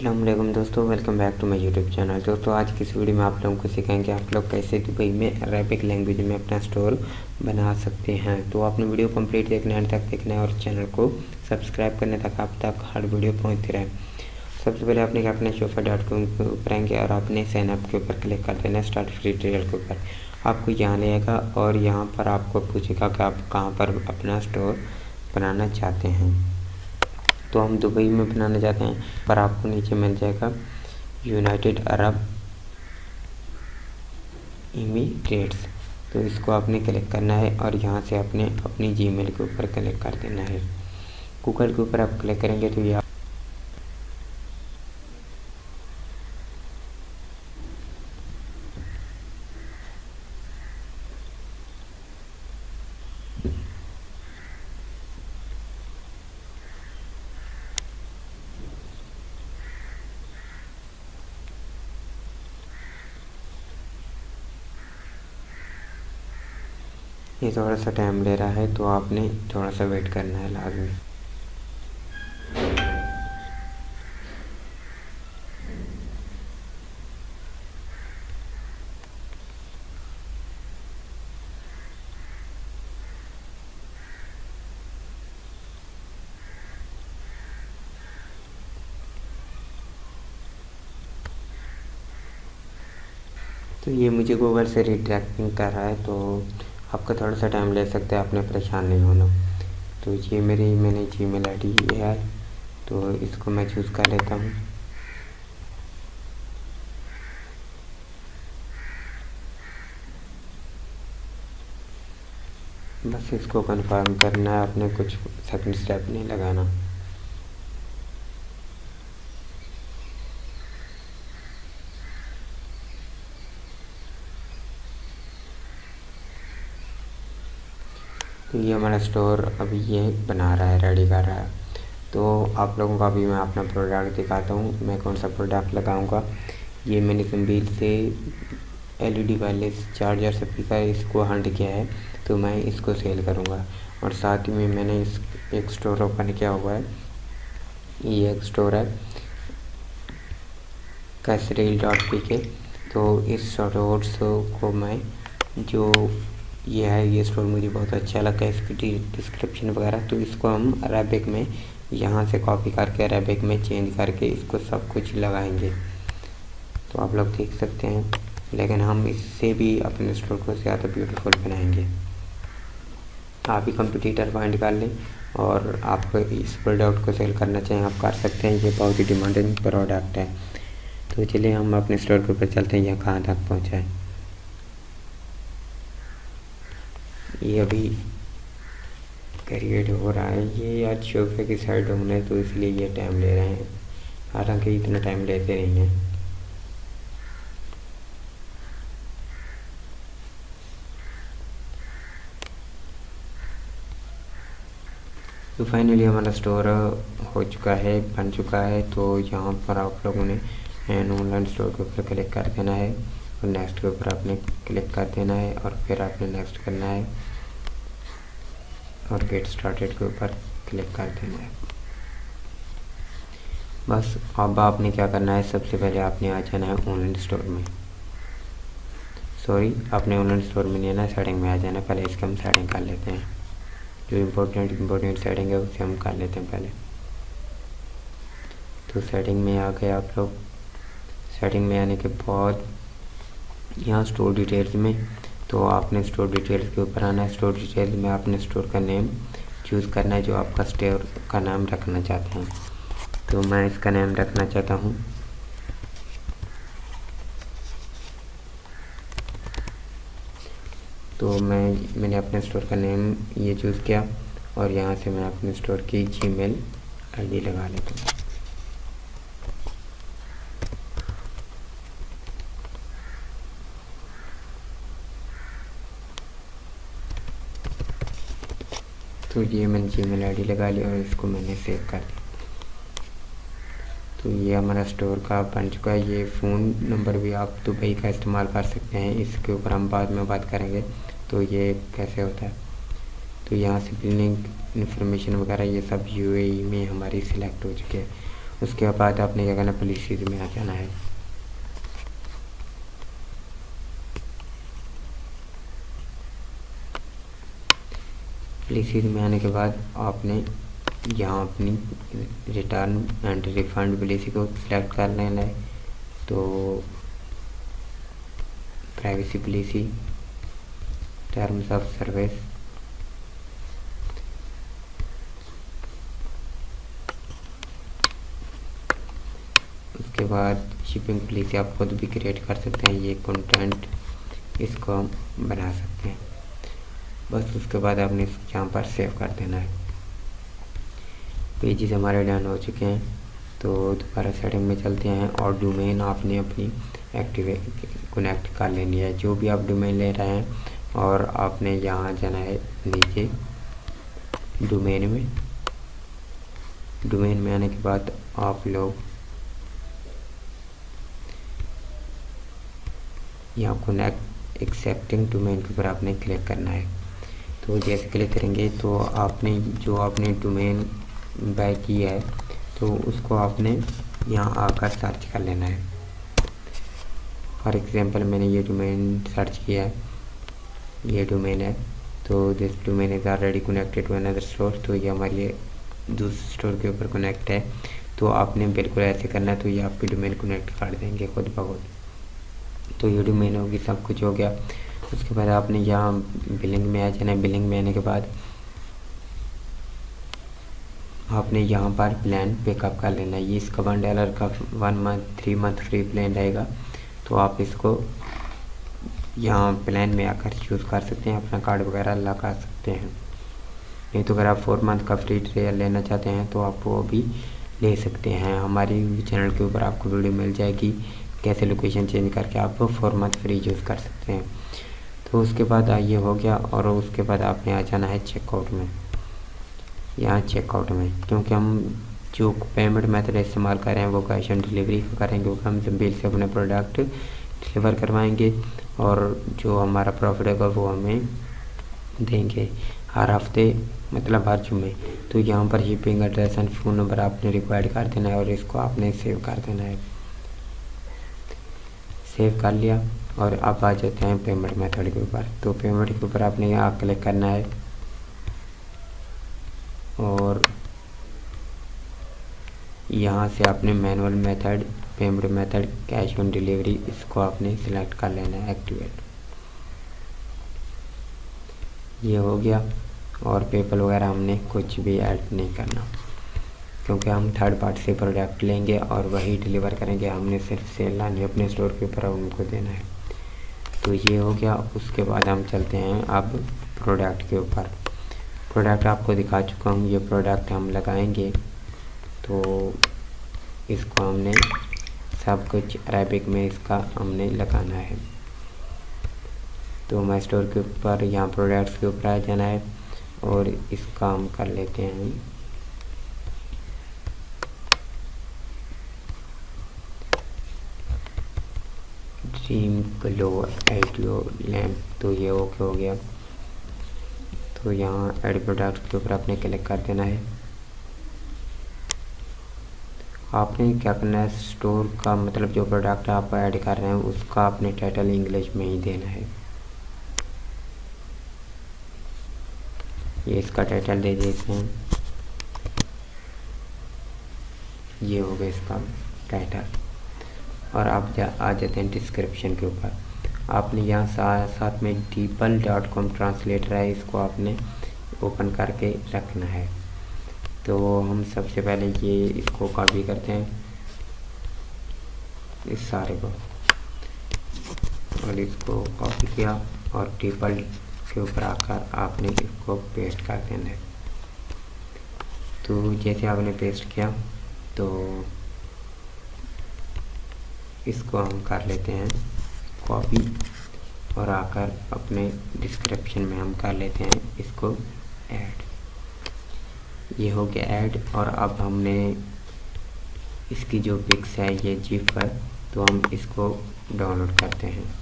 अस्सलाम वालेकुम दोस्तों, welcome back to my YouTube channel. दोस्तों आज की इस वीडियो में आप लोगों को सिखाएंगे आप लोग कैसे दुबई में अरेबिक लैंग्वेज में अपना स्टोर बना सकते हैं। तो आपने वीडियो कंप्लीट देखना है, अंत तक देखना है और चैनल को सब्सक्राइब करने तक आप तक हर वीडियो पहुँचती रहे। सबसे पहले आपने अपने shopify.com के ऊपर आएंगे और अपने साइन अप के ऊपर क्लिक कर देना है, स्टार्ट फ्री ट्रायल के ऊपर। आपको यहाँ ले आएगा और यहाँ पर आपको पूछेगा कि आप कहाँ पर अपना स्टोर बनाना चाहते हैं। तो हम दुबई में बनाना चाहते हैं, पर आपको नीचे मिल जाएगा यूनाइटेड अरब इमिरेट्स। तो इसको आपने क्लिक करना है और यहाँ से आपने अपनी जीमेल के ऊपर क्लिक कर देना है। गूगल के ऊपर आप क्लिक करेंगे तो ये थोड़ा सा टाइम ले रहा है, तो आपने थोड़ा सा वेट करना है लाजमी। तो ये मुझे गूगल से रिडायरेक्टिंग कर रहा है, तो आपका थोड़ा सा टाइम ले सकते हैं, आपने परेशान नहीं होना। तो ये मैंने जीमेल आईडी ये है, तो इसको मैं चूज़ कर लेता हूँ। बस इसको कंफर्म करना है, आपने कुछ सेकंड स्टेप नहीं लगाना। तो ये हमारा स्टोर अभी ये बना रहा है, रेडी कर रहा है। तो आप लोगों का अभी मैं अपना प्रोडक्ट दिखाता हूँ, मैं कौन सा प्रोडक्ट लगाऊंगा। ये मैंने संबील से LED वायरलेस चार्जर स्पीकर इसको हंट किया है, तो मैं इसको सेल करूँगा। और साथ ही में मैंने एक स्टोर ओपन किया हुआ है, ये एक स्टोर है kasreel.pk। तो इस स्टोर्स को मैं जो ये है, ये स्टोर मुझे बहुत अच्छा लगा, इसकी डिस्क्रिप्शन वगैरह। तो इसको हम अरेबिक में यहाँ से कॉपी करके अरेबिक में चेंज करके इसको सब कुछ लगाएंगे। तो आप लोग देख सकते हैं, लेकिन हम इससे भी अपने स्टोर को ज़्यादा ब्यूटीफुल बनाएंगे। आप भी कंपटीटर फाइंड कर लें और आप इस प्रोडक्ट को सेल करना चाहें आप कर सकते हैं, ये बहुत ही डिमांडिंग प्रोडक्ट है। तो चलिए हम अपने स्टोर के ऊपर चलते हैं, यहाँ कहाँ तक पहुँचा है। ये अभी क्रिएट हो रहा है, ये आज शोफे की साइड डाउन है, तो इसलिए ये टाइम ले रहे हैं, हालांकि इतना टाइम लेते नहीं हैं। तो फाइनली हमारा स्टोर हो चुका है, बन चुका है। तो यहाँ पर आप लोगों ने ऑनलाइन स्टोर के ऊपर क्लिक कर देना है और नेक्स्ट के ऊपर आपने क्लिक कर देना है और फिर आपने नेक्स्ट करना है और गेट स्टार्टेड के ऊपर क्लिक कर देना है। बस अब आपने क्या करना है, सबसे पहले आपने आ जाना है ऑनलाइन स्टोर में। सॉरी, आपने ऑनलाइन स्टोर में नहीं आना, सेटिंग में आ जाना। पहले इसका हम सेटिंग कर लेते हैं, जो इम्पोर्टेंट सेटिंग है उसे हम कर लेते हैं पहले। तो सेटिंग में आ गए आप लोग। सेटिंग में आने के बाद यहाँ स्टोर डिटेल्स में, तो आपने स्टोर डिटेल्स के ऊपर आना है। स्टोर डिटेल्स में आपने स्टोर का नेम चूज़ करना है, जो आपका स्टोर का नाम रखना चाहते हैं। तो मैं इसका नेम रखना चाहता हूँ तो मैंने अपने स्टोर का नेम ये चूज़ किया और यहाँ से मैं अपने स्टोर की जीमेल आईडी लगा लेता हूँ। तो ये मैंने जीमेल आईडी लगा लिया और इसको मैंने सेव कर दिया। तो ये हमारा स्टोर का बन चुका है। ये फ़ोन नंबर भी आप दुबई का इस्तेमाल कर सकते हैं, इसके ऊपर हम बाद में बात करेंगे तो ये कैसे होता है। तो यहाँ से बिलिंग इन्फॉर्मेशन वगैरह ये सब UAE में हमारी सिलेक्ट हो चुके हैं। उसके बाद आपने क्या करना है, पॉलिसीज में आ जाना है। पॉलिसीज में आने के बाद आपने यहाँ अपनी रिटर्न एंड रिफंड पॉलिसी को सिलेक्ट कर लेना है। तो privacy policy, terms of service, उसके बाद शिपिंग पॉलिसी आप खुद भी क्रिएट कर सकते हैं, ये कंटेंट इसको हम बना सकते हैं। बस उसके बाद आपने यहाँ पर सेव कर देना है। पेजेस हमारे डन हो चुके हैं। तो दोबारा सेटिंग में चलते हैं और डोमेन आपने अपनी कनेक्ट कर लेनी है, जो भी आप डोमेन ले रहे हैं। और आपने यहाँ जाना है नीचे डोमेन में। डोमेन में आने के बाद आप लोग यहाँ कनेक्ट एक्सेप्टिंग डोमेन के ऊपर आपने क्लिक करना है। तो जैसे क्लिक करेंगे तो आपने जो आपने डोमेन बाय किया है तो उसको आपने यहाँ आकर सर्च कर लेना है। फॉर एग्जांपल मैंने ये डोमेन सर्च किया है, ये डोमेन है। तो this domain is already connected to another store. तो ये हमारे दूसरे स्टोर के ऊपर कनेक्ट है। तो आपने बिल्कुल ऐसे करना है, तो ये आपकी डोमेन कनेक्ट कर देंगे खुद ब खुद। तो ये डोमेन होगी, सब कुछ हो गया। उसके बाद आपने यहाँ बिलिंग में आ जाना है। बिलिंग में आने के बाद आपने यहाँ पर प्लान पिकअप कर लेना है। ये इसका $1 का 1 मंथ 3 मंथ फ्री प्लान रहेगा। तो आप इसको यहाँ प्लान में आकर चूज़ कर सकते हैं, अपना कार्ड वगैरह लगा सकते हैं। नहीं तो अगर आप 4 मंथ का फ्री ट्रायल लेना चाहते हैं तो आप वो भी ले सकते हैं। हमारी चैनल के ऊपर आपको वीडियो मिल जाएगी कैसे लोकेशन चेंज करके आप 4 मंथ फ्री यूज़ कर सकते हैं। तो उसके बाद ये हो गया। और उसके बाद आपने आ जाना है चेकआउट में। यहाँ चेकआउट में क्योंकि हम जो पेमेंट मेथड इस्तेमाल कर रहे हैं वो कैश ऑन डिलीवरी करेंगे, क्योंकि हम बिल से अपने प्रोडक्ट डिलीवर करवाएंगे और जो हमारा प्रॉफिट होगा वो हमें देंगे हर हफ्ते, मतलब हर जुम्मे। तो यहाँ पर shipping address and phone number आपने रिक्वायर्ड कर देना है और इसको आपने सेव कर देना है। सेव कर लिया और अब आ जाते हैं पेमेंट मेथड के ऊपर। तो पेमेंट के ऊपर आपने यहाँ क्लिक करना है और यहाँ से आपने manual method, payment method, cash on delivery, इसको आपने सिलेक्ट कर लेना है, एक्टिवेट। ये हो गया। और पेपल वगैरह हमने कुछ भी ऐड नहीं करना, क्योंकि हम थर्ड पार्टी से प्रोडक्ट लेंगे और वही डिलीवर करेंगे। हमने सिर्फ सेल लानी है अपने स्टोर के ऊपर और उनको देना है। तो ये हो गया। उसके बाद हम चलते हैं अब प्रोडक्ट के ऊपर। प्रोडक्ट आपको दिखा चुका हूँ, ये प्रोडक्ट हम लगाएंगे। तो इसको हमने सब कुछ अरेबिक में इसका हमने लगाना है। तो माई स्टोर के ऊपर यहाँ प्रोडक्ट्स के ऊपर आ जाना है और इसका हम कर लेते हैं ड्रीम ग्लो एडियो लैम्प। तो ये ओके हो गया। तो यहाँ ऐड प्रोडक्ट के ऊपर आपने क्लिक कर देना है। आपने क्या करना है, स्टोर का मतलब जो प्रोडक्ट आप ऐड कर रहे हैं उसका आपने टाइटल इंग्लिश में ही देना है। ये इसका टाइटल दे देते हैं, ये हो गया इसका टाइटल। और आप आ जाते हैं डिस्क्रिप्शन के ऊपर। आपने यहाँ साथ में DeepL.com ट्रांसलेटर है, इसको आपने ओपन करके रखना है। तो हम सबसे पहले ये इसको कॉपी करते हैं, इस सारे को, और इसको कॉपी किया और DeepL के ऊपर आकर आपने इसको पेस्ट कर देना है। तो जैसे आपने पेस्ट किया तो इसको हम कर लेते हैं कॉपी और आकर अपने डिस्क्रिप्शन में हम कर लेते हैं इसको ऐड। ये हो गया ऐड। और अब हमने इसकी जो पिक्स है ये जिप है, तो हम इसको डाउनलोड करते हैं।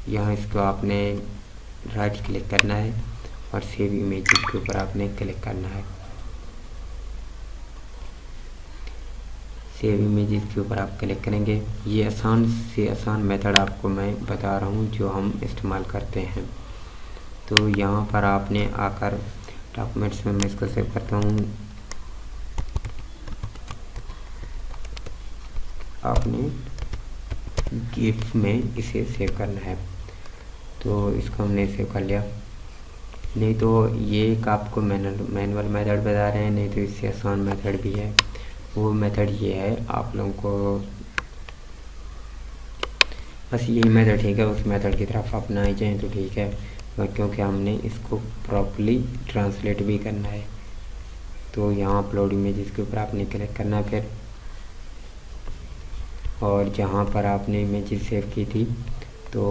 यहाँ इसको आपने राइट क्लिक करना है और सेव इमेज के ऊपर आपने क्लिक करना है। सेव इमेजेस के ऊपर आप क्लिक करेंगे। ये आसान से आसान मेथड आपको मैं बता रहा हूँ जो हम इस्तेमाल करते हैं। तो यहाँ पर आपने आकर डॉक्यूमेंट्स में मैं इसको सेव करता हूँ। आपने गिफ में इसे सेव करना है, तो इसको हमने सेव कर लिया। नहीं तो ये एक आपको मैनुअल मेथड बता रहे हैं, नहीं तो इससे आसान मेथड भी है। वो मेथड ये है, आप लोगों को बस यही मेथड ठीक है, उस मेथड की तरफ आप ना ही जाएँ तो ठीक है, क्योंकि हमने इसको प्रॉपर्ली ट्रांसलेट भी करना है। तो यहाँ अपलोड इमेजेस के ऊपर आपने क्लिक करना है फिर, और जहाँ पर आपने इमेजेस सेव की थी तो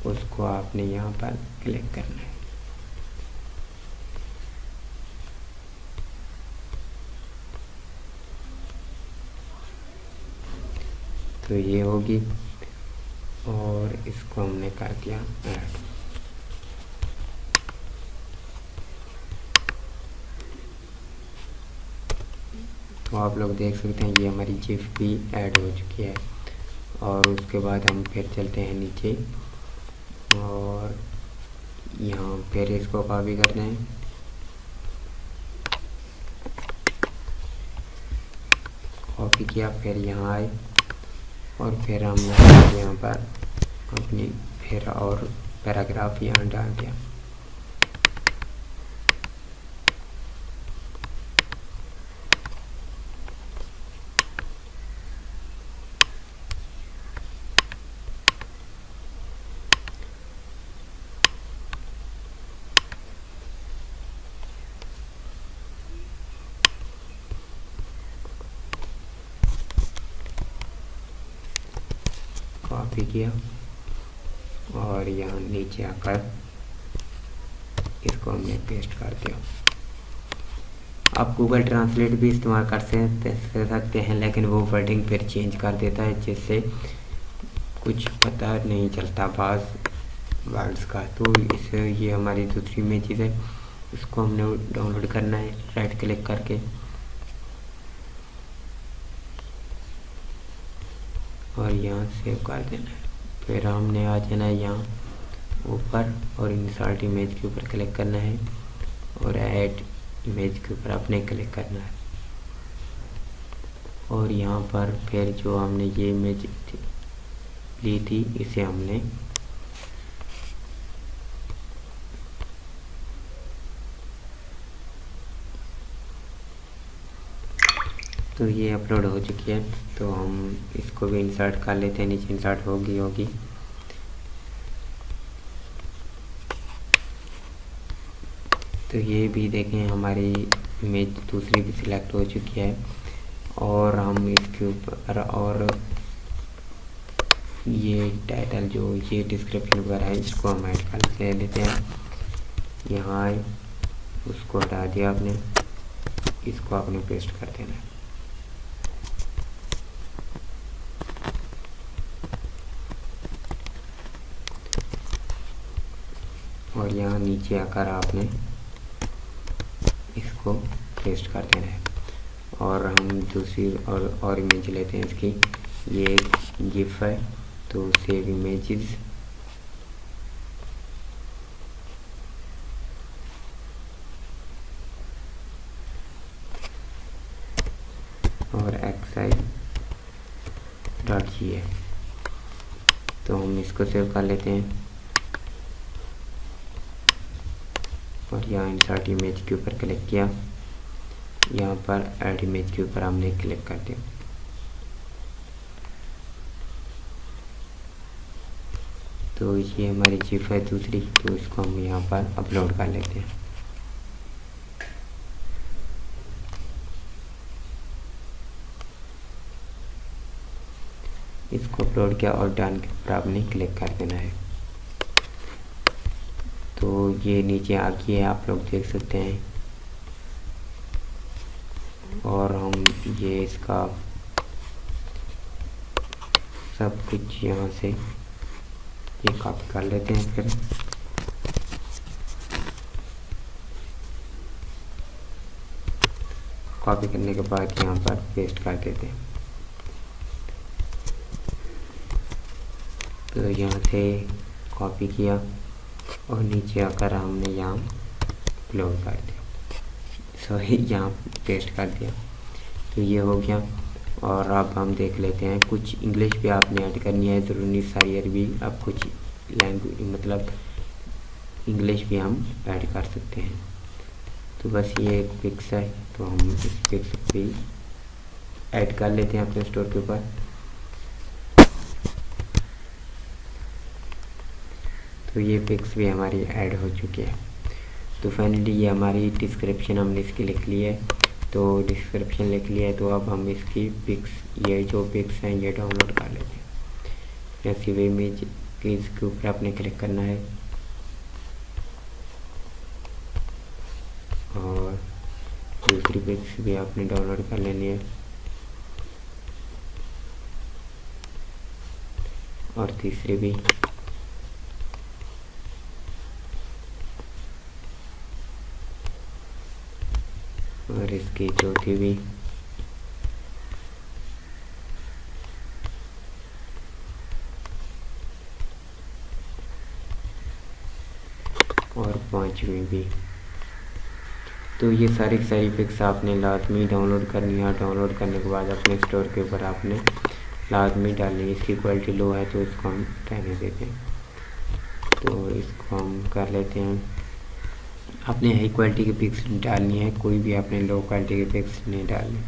उसको आपने यहाँ पर क्लिक करना है। तो ये होगी, और इसको हमने कर दिया ऐड। तो आप लोग देख सकते हैं ये हमारी जिफ भी ऐड हो चुकी है। और उसके बाद हम फिर चलते हैं नीचे, और यहाँ फिर इसको कॉपी करते हैं, कॉपी किया, फिर यहाँ आए और फिर हमने यहाँ पर अपनी फिर और पैराग्राफ यहाँ डाल दिया। कॉपी किया और यहाँ नीचे आकर इसको हमने पेस्ट कर दिया। आप गूगल ट्रांसलेट भी इस्तेमाल कर सकते हैं, लेकिन वो वर्डिंग फिर चेंज कर देता है, जिससे कुछ पता नहीं चलता बाज़ वर्ड्स का। तो इसे ये हमारी दूसरी इमेज है, इसको हमने डाउनलोड करना है राइट क्लिक करके, और यहाँ सेव कर देना है। फिर हमने आ जाना है यहाँ ऊपर और इंसर्ट इमेज के ऊपर क्लिक करना है, और ऐड इमेज के ऊपर आपने क्लिक करना है। और यहाँ पर फिर जो हमने ये इमेज ली थी इसे हमने तो ये अपलोड हो चुकी है। तो हम इसको भी इंसर्ट कर लेते हैं, नीचे इंसर्ट होगी। तो ये भी देखें हमारी इमेज दूसरी भी सिलेक्ट हो चुकी है, और हम इसके ऊपर और ये टाइटल जो ये डिस्क्रिप्शन वगैरह है इसको हम ऐड कर लेते हैं। यहाँ आए, उसको हटा दिया आपने, इसको आपने पेस्ट कर देना है। और यहाँ नीचे आकर आपने इसको पेस्ट कर देना है। और हम दूसरी और इमेज लेते हैं इसकी, ये गिफ है, तो सेव इमेजेस, और xi.ga, तो हम इसको सेव कर लेते हैं। और यहाँ इंसर्ट इमेज के ऊपर क्लिक किया, यहाँ पर ऐड इमेज के ऊपर हमने क्लिक कर दिया। तो ये हमारी जिफ है दूसरी, तो इसको हम यहाँ पर अपलोड कर लेते हैं। इसको अपलोड किया और डन के ऊपर आपने क्लिक कर देना है। तो ये नीचे आ गई है, आप लोग देख सकते हैं। और हम ये इसका सब कुछ यहाँ से ये कॉपी कर लेते हैं, फिर कॉपी करने के बाद यहाँ पर पेस्ट कर देते हैं। तो यहाँ से कॉपी किया और नीचे आकर हमने यहाँ अपलोड कर दिया, सॉरी यहाँ पेस्ट कर दिया। तो ये हो गया। और अब हम देख लेते हैं, कुछ इंग्लिश भी आपने ऐड करनी है, ज़रूरी नहीं सारी अरबी, अब कुछ लैंग्वेज मतलब इंग्लिश भी हम ऐड कर सकते हैं। तो बस ये एक पिक्स है, तो हम इस पिक्स भी ऐड कर लेते हैं अपने स्टोर के ऊपर। तो ये पिक्स भी हमारी ऐड हो चुकी है। तो फाइनली ये हमारी डिस्क्रिप्शन हमने इसकी लिख ली है। तो डिस्क्रिप्शन लिख लिया है, तो अब हम इसकी पिक्स, ये जो पिक्स हैं ये डाउनलोड कर लेते हैं। ऐसी वे इमेज की इसके ऊपर आपने क्लिक करना है और दूसरी पिक्स भी आपने डाउनलोड कर लेनी है और तीसरी भी। और इसकी चौथी भी। और पांचवी भी। तो ये सारी पिक्स आपने लाजमी डाउनलोड करनी है। डाउनलोड करने के बाद अपने स्टोर के ऊपर आपने लाजमी डालनी है। इसकी क्वालिटी लो है तो इसको हम रहने देते हैं। तो इसको हम कर लेते हैं। आपने हाई क्वालिटी की पिक्स डालनी है, कोई भी आपने लो क्वालिटी की पिक्स नहीं डालनी।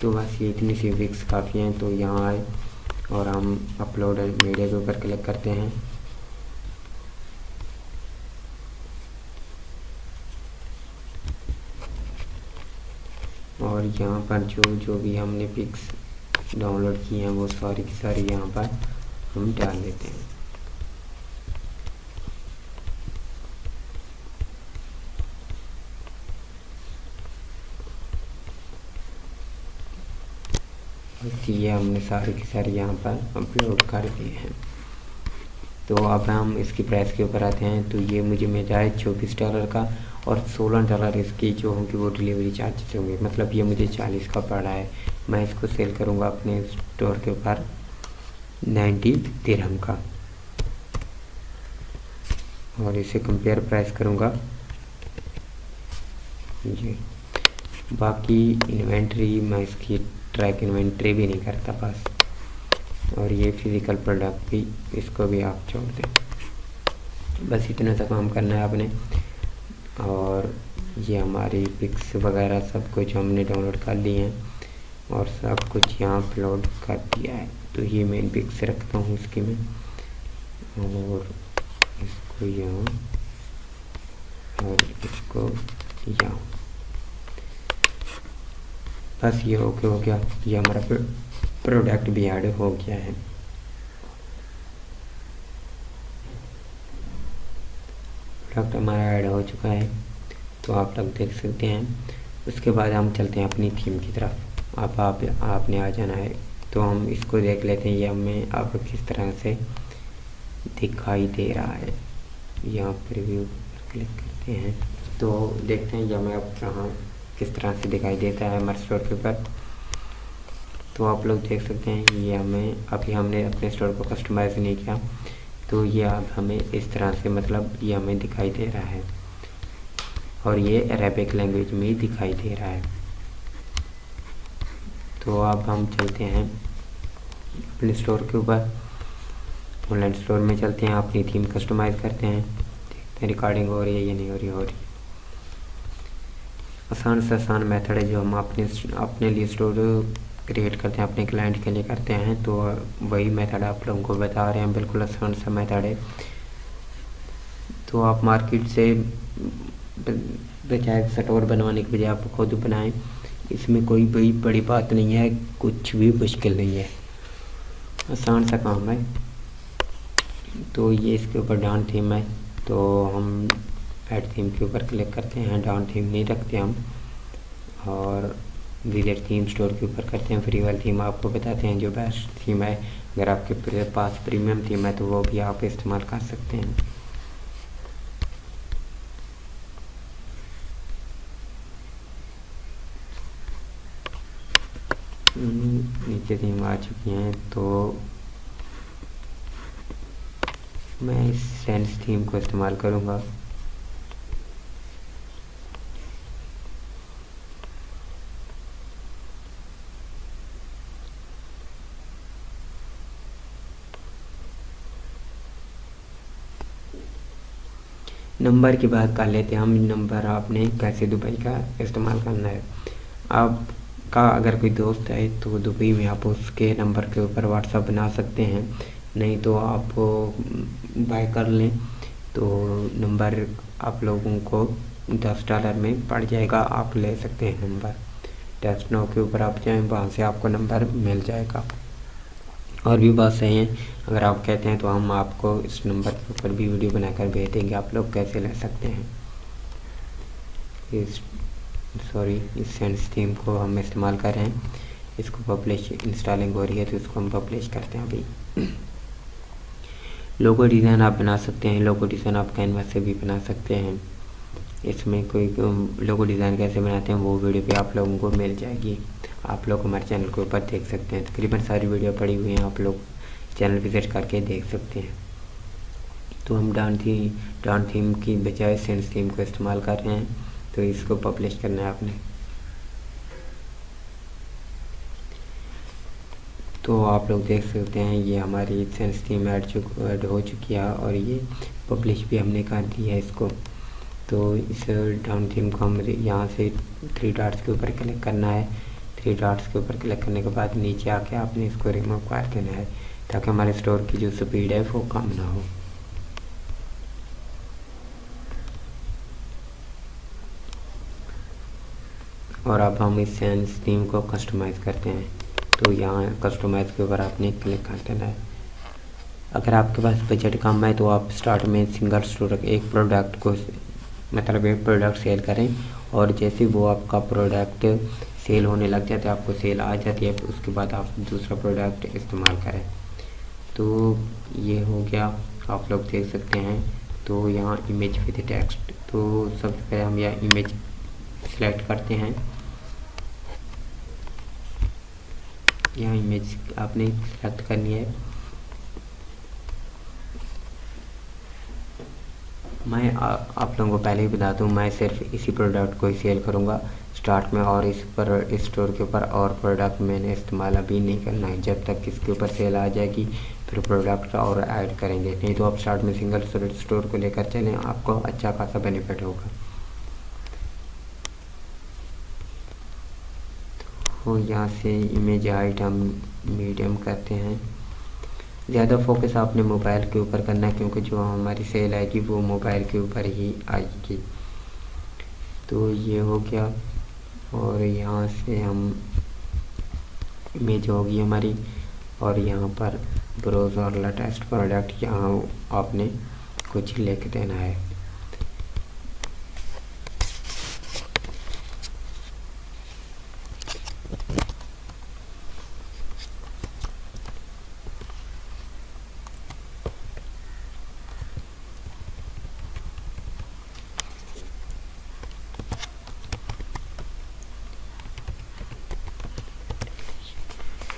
तो बस ये इतनी सी पिक्स काफ़ी हैं। तो यहाँ आए और हम अपलोड मीडिया के ऊपर क्लिक करते हैं। और यहाँ पर जो भी हमने पिक्स डाउनलोड की हैं वो सारी की सारी यहाँ पर हम डाल देते हैं। ये हमने सारी की सारी यहाँ पर अपलोड कर दिए हैं। तो अब हम इसकी प्राइस के ऊपर आते हैं। तो ये मुझे मिल जाए $24 का और $16 इसकी जो होंगी वो डिलीवरी चार्जेस होंगे। मतलब ये मुझे 40 का पड़ा है। मैं इसको सेल करूँगा अपने स्टोर के ऊपर 90 दिरहम का। और इसे कंपेयर प्राइस करूँगा जी। बाकी इन्वेंट्री मैं इसकी ट्रैक इन्वेंट्री भी नहीं करता बस। और ये फिज़िकल प्रोडक्ट भी, इसको भी आप छोड़ दें। बस इतना सा काम करना है आपने। और ये हमारी पिक्स वगैरह सब कुछ हमने डाउनलोड कर ली हैं और सब कुछ यहाँ अपलोड कर दिया है। तो ये मेन पिक्स रखता हूँ इसकी मैं, और इसको यहाँ और इसको यहाँ। बस ये ओके हो गया। ये हमारा प्रोडक्ट भी ऐड हो गया है। प्रोडक्ट हमारा ऐड हो चुका है, तो आप लोग देख सकते हैं। उसके बाद हम चलते हैं अपनी थीम की तरफ। अब आपने आ जाना है। तो हम इसको देख लेते हैं, ये हमें अब किस तरह से दिखाई दे रहा है। यहाँ प्रीव्यू पर क्लिक करते हैं तो देखते हैं ये हमें अब कहाँ किस तरह से दिखाई देता है हमारे स्टोर के ऊपर। तो आप लोग देख सकते हैं ये हमें, अभी हमने अपने स्टोर को कस्टमाइज़ नहीं किया, तो ये अब हमें इस तरह से, मतलब ये हमें दिखाई दे रहा है। और ये अरेबिक लैंग्वेज में ही दिखाई दे रहा है। तो अब हम चलते हैं अपने स्टोर के ऊपर, ऑनलाइन स्टोर में चलते हैं, अपनी थीम कस्टमाइज़ करते हैं। देखते हैं रिकॉर्डिंग हो रही है या नहीं हो रही। आसान से आसान मेथड है जो हम अपने लिए स्टोर क्रिएट करते हैं, अपने क्लाइंट के लिए करते हैं। तो वही मेथड आप लोगों को बता रहे हैं, बिल्कुल आसान सा मेथड है। तो आप मार्केट से बजाय स्टोर बनवाने के बजाय आप खुद बनाएं। इसमें कोई बड़ी बात नहीं है, कुछ भी मुश्किल नहीं है, आसान सा काम है। तो ये इसके ऊपर डाउन थीम है, तो हम ऐड थीम के ऊपर क्लिक करते हैं। डाउन थीम नहीं रखते हम, और विजिट थीम स्टोर के ऊपर करते हैं। फ्री वाली थीम आपको बताते हैं जो बेस्ट थीम है। अगर आपके पास प्रीमियम थीम है तो वो भी आप इस्तेमाल कर सकते हैं। के थीम आ चुकी हैं, तो मैं इस सेंस थीम को इस्तेमाल करूँगा। नंबर की बात कर लेते हैं हम। नंबर आपने कैसे दुबई का इस्तेमाल करना है। आपका अगर कोई दोस्त है तो दुबई में आप उसके नंबर के ऊपर व्हाट्सएप बना सकते हैं, नहीं तो आप बाय कर लें तो नंबर आप लोगों को $10 में पड़ जाएगा। आप ले सकते हैं नंबर। टेस्ट नाउ के ऊपर आप जाएँ, वहाँ से आपको नंबर मिल जाएगा। और भी बात सही है, अगर आप कहते हैं तो हम आपको इस नंबर के ऊपर भी वीडियो बनाकर भेज देंगे, आप लोग कैसे ले सकते हैं। इस सेंस थीम को हम इस्तेमाल कर रहे हैं। इसको पब्लिश इंस्टॉलिंग हो रही है तो इसको हम पब्लिश करते हैं अभी। लोगो डिज़ाइन आप बना सकते हैं। लोगो डिज़ाइन आप कैनवास से भी बना सकते हैं। इसमें कोई लोगो डिज़ाइन कैसे बनाते हैं वो वीडियो पे आप लोगों को मिल जाएगी। आप लोग हमारे चैनल के ऊपर देख सकते हैं। तकरीबन सारी वीडियो पड़ी हुई हैं, आप लोग चैनल विजिट करके देख सकते हैं। तो हम डाउन थीम की बजाय सेंस थीम को इस्तेमाल कर रहे हैं, तो इसको पब्लिश करना है आपने। तो आप लोग देख सकते हैं ये हमारी सेंस थीम ऐड हो चुकी है और ये पब्लिश भी हमने कर दी है इसको। तो इस डाउन थीम को हम यहाँ से 3 डॉट्स के ऊपर क्लिक करना है। 3 डॉट्स के ऊपर क्लिक करने के बाद नीचे आके आपने इसको रिमूव कर देना है, ताकि हमारे स्टोर की जो स्पीड है वो कम ना हो। और अब हम इस सेंस थीम को कस्टमाइज़ करते हैं। तो यहाँ कस्टमाइज़ के ऊपर आपने क्लिक कर देना है। अगर आपके पास बजट कम है तो आप स्टार्ट में सिंगल स्टोर एक प्रोडक्ट को मतलब एक प्रोडक्ट सेल करें, और जैसे वो आपका प्रोडक्ट सेल होने लग जाता है, आपको सेल आ जाती है, उसके बाद आप दूसरा प्रोडक्ट इस्तेमाल करें। तो ये हो गया, आप लोग देख सकते हैं। तो यहाँ इमेज विद टेक्स्ट, तो सबसे पहले हम यह इमेज सेलेक्ट करते हैं। यहाँ इमेज आपने सेलेक्ट करनी है। मैं आप लोगों को पहले ही बता दूँ, मैं सिर्फ इसी प्रोडक्ट को ही सेल करूँगा स्टार्ट में, और इस स्टोर के ऊपर और प्रोडक्ट मैंने इस्तेमाल अभी नहीं करना है। जब तक इसके ऊपर सेल आ जाएगी फिर प्रोडक्ट और ऐड करेंगे, नहीं तो आप स्टार्ट में सिंगल स्टोर को लेकर चलें, आपको अच्छा खासा बेनिफिट होगा। तो यहाँ से इमेज हाइट हम मीडियम करते हैं। ज़्यादा फोकस आपने मोबाइल के ऊपर करना है, क्योंकि जो हमारी सेल आएगी वो मोबाइल के ऊपर ही आएगी। तो ये हो गया, और यहाँ से हम इमेज होगी हमारी, और यहाँ पर ब्राउज और लेटेस्ट प्रोडक्ट यहाँ आपने कुछ लिख देना है।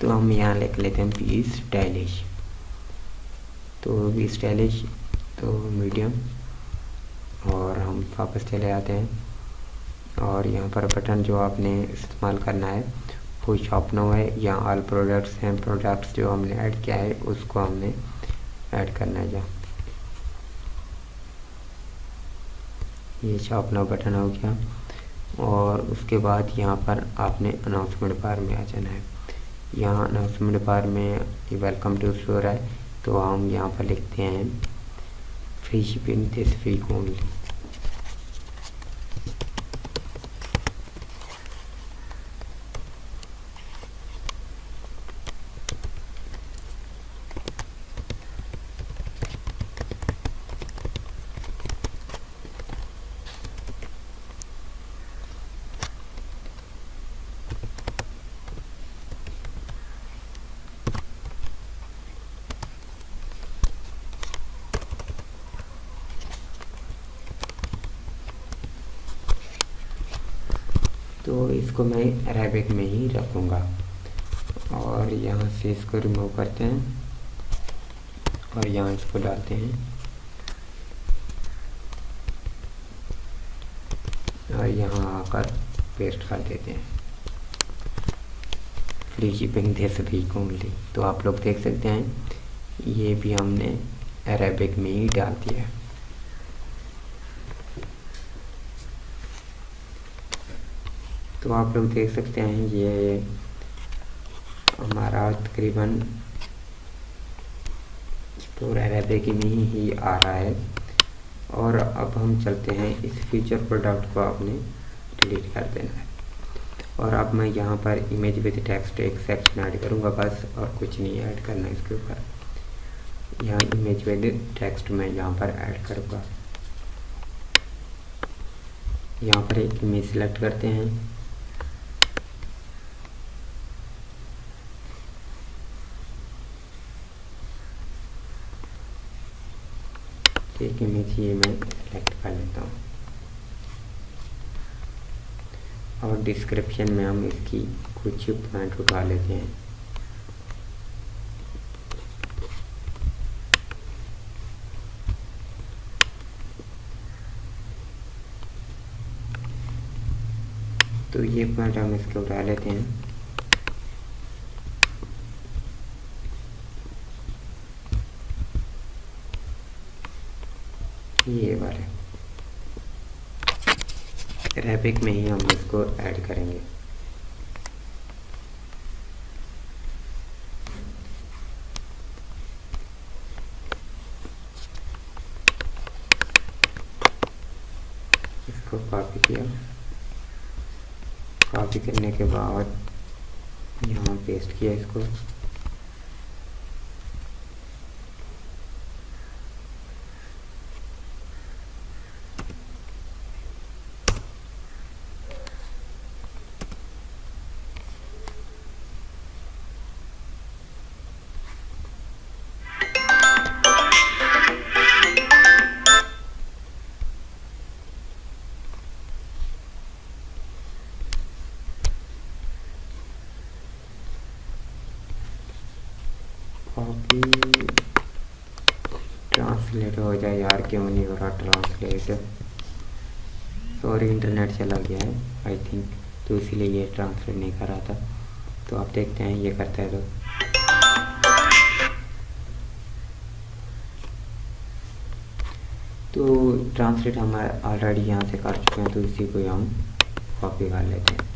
तो हम यहाँ लिख लेते हैं बी स्टाइलिश। तो बी स्टाइलिश तो मीडियम, और हम वापस चले आते हैं। और यहाँ पर बटन जो आपने इस्तेमाल करना है वो शॉप नाउ है, या ऑल प्रोडक्ट्स हैं। प्रोडक्ट्स जो हमने ऐड किया है उसको हमने ऐड करना है। यहाँ ये शॉप नाउ बटन हो गया, और उसके बाद यहाँ पर आपने अनाउंसमेंट बार में आ जाना है। यहाँ अनाउंसमेंट बार में वेलकम टू स्टोर है, तो हम यहाँ पर लिखते हैं free shipping this week only. तो इसको मैं अरेबिक में ही रखूँगा, और और यहाँ से इसको रिमूव करते हैं और यहाँ इसको डालते हैं और यहाँ आकर पेस्ट कर देते हैं। फ्री शिपिंग दे सभी को ओनली। तो आप लोग देख सकते हैं ये भी हमने अरेबिक में ही डाल दिया है। तो आप लोग देख सकते हैं ये हमारा तकरीबन स्टोर अरेबिक में ही आ रहा है। और अब हम चलते हैं इस फीचर प्रोडक्ट को आपने डिलीट कर देना है। और अब मैं यहाँ पर इमेज विद टेक्स्ट एक सेक्शन ऐड करूँगा बस, और कुछ नहीं ऐड करना इसके ऊपर। यहाँ इमेज विद टेक्स्ट मैं यहाँ पर ऐड करूँगा। यहाँ पर एक इमेज सेलेक्ट करते हैं, एक इमेज ये मैं सेलेक्ट कर लेता हूँ। और डिस्क्रिप्शन में हम इसकी कुछ पॉइंट उठा लेते हैं। तो ये पॉइंट हम इसके उठा लेते हैं। ये वाले अरेबिक में ही हम इसको ऐड करेंगे। इसको कॉपी किया, कॉपी करने के बाद यहाँ पेस्ट किया इसको। कॉपी ट्रांसलेट हो जाए यार, क्यों नहीं हो रहा ट्रांसलेट। सॉरी इंटरनेट चला गया है आई थिंक, तो इसीलिए ये ट्रांसलेट नहीं कर रहा था। तो आप देखते हैं ये करता है। तो ट्रांसलेट हम ऑलरेडी यहाँ से कर चुके हैं, तो इसी को हम कॉपी कर लेते हैं।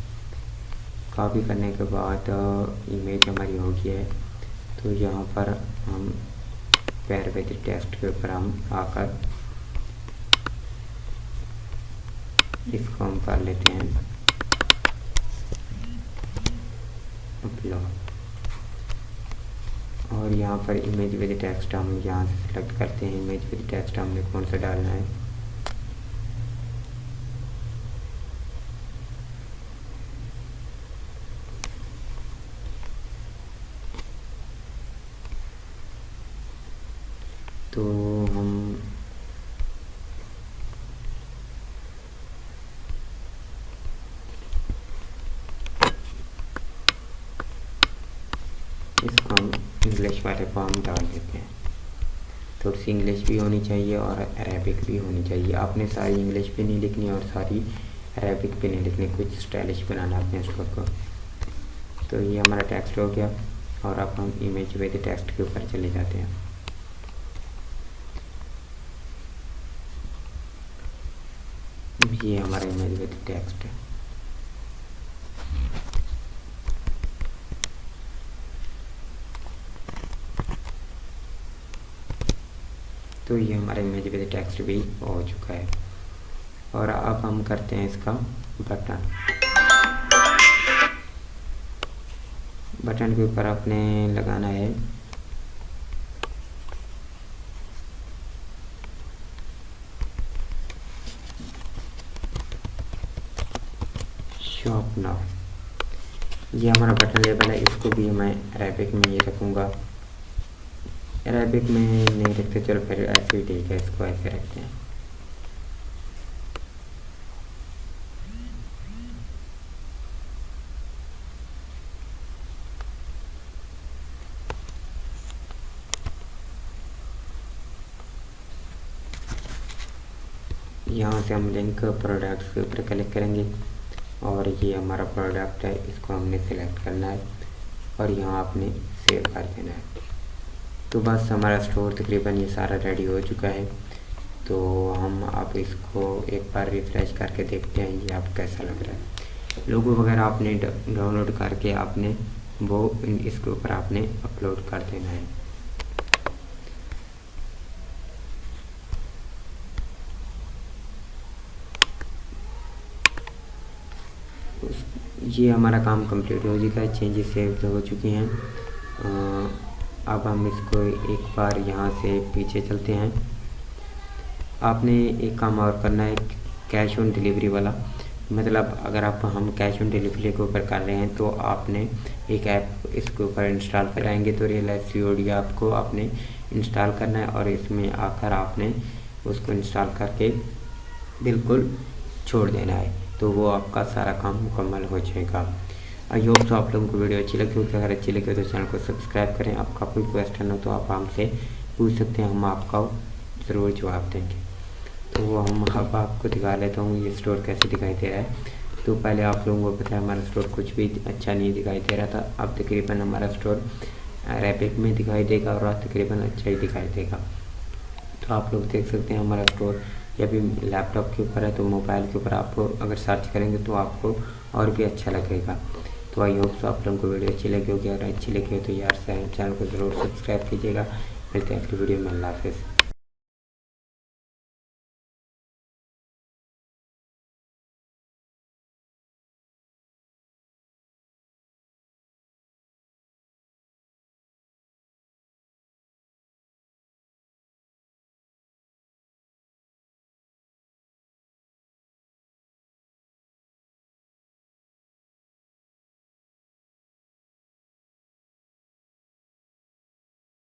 कॉपी करने के बाद इमेज हमारी हो गई है। तो यहाँ पर हम पैर विद टेक्स्ट के ऊपर हम आकर इसको हम कर लेते हैं अपलोड। और यहाँ पर इमेज विद टेक्स्ट हम यहाँ से सेलेक्ट करते हैं। इमेज विद टेक्स्ट हमने कौन सा डालना है, तो हम इसको हम इंग्लिश वाले को हम डाल देते हैं। थोड़ी सी इंग्लिश भी होनी चाहिए और अरेबिक भी होनी चाहिए। आपने सारी इंग्लिश भी नहीं लिखनी और सारी अरेबिक भी नहीं लिखनी, कुछ स्टाइलिश बनाना अपने स्टोर को। तो ये हमारा टेक्स्ट हो गया। और अब हम इमेज विद टेक्स्ट के ऊपर चले जाते हैं। ये हमारा इमेज विद टेक्स्ट है। तो ये हमारा इमेज विद टेक्स्ट भी हो चुका है। और अब हम करते हैं इसका बटन। बटन के ऊपर आपने लगाना है शॉप नाउ। ये हमारा बटन लेबल है, इसको भी मैं अरेबिक में ये रखूँगा। अरेबिक में नहीं रखते, चलो फिर ऐसे ही ठीक है, इसको ऐसे रखते हैं। यहाँ से हम लिंक प्रोडक्ट्स के ऊपर क्लिक करेंगे और ये हमारा प्रोडक्ट है, इसको हमने सेलेक्ट करना है और यहाँ आपने सेव कर देना है। तो बस हमारा स्टोर तकरीबन ये सारा रेडी हो चुका है। तो हम आप इसको एक बार रिफ्रेश करके देखते हैं ये आप कैसा लग रहा है। लोगो वगैरह आपने डाउनलोड करके आपने वो इसके ऊपर आपने अपलोड कर देना है। ये हमारा काम कंप्लीट हो चुका है, चेंजेस सेव हो चुके हैं। अब हम इसको एक बार यहाँ से पीछे चलते हैं। आपने एक काम और करना है, कैश ऑन डिलीवरी वाला, मतलब अगर आप हम कैश ऑन डिलीवरी के ऊपर कर रहे हैं तो आपने एक ऐप इसके ऊपर इंस्टॉल कराएंगे। तो रियलाइज COD आपको आपने इंस्टॉल करना है और इसमें आकर आपने उसको इंस्टॉल करके बिल्कुल छोड़ देना है, तो वो आपका सारा काम मुकम्मल हो जाएगा। आई होप तो आप लोगों को वीडियो अच्छी लगी होगी। अगर अच्छी लगी तो चैनल को सब्सक्राइब करें। आपका कोई क्वेश्चन हो तो आप हमसे पूछ सकते हैं, हम आपका ज़रूर जवाब देंगे। तो हम अब आपको दिखा लेता हूँ ये स्टोर कैसे दिखाई दे रहा है। तो पहले आप लोगों को पता है हमारा स्टोर कुछ भी अच्छा नहीं दिखाई दे रहा था, अब तकरीबन हमारा स्टोर अरेबिक में दिखाई देगा और तकरीबन अच्छा ही दिखाई देगा। तो आप लोग देख सकते हैं हमारा स्टोर ये भी लैपटॉप के ऊपर है, तो मोबाइल के ऊपर आपको अगर सर्च करेंगे तो आपको और भी अच्छा लगेगा। तो आई होप आप लोगों को वीडियो अच्छी लगी होगी। अगर अच्छी लगी हो तो यार चैनल को ज़रूर सब्सक्राइब कीजिएगा। मिलते हैं अगली वीडियो में। अल्लाह हाफ़िज़।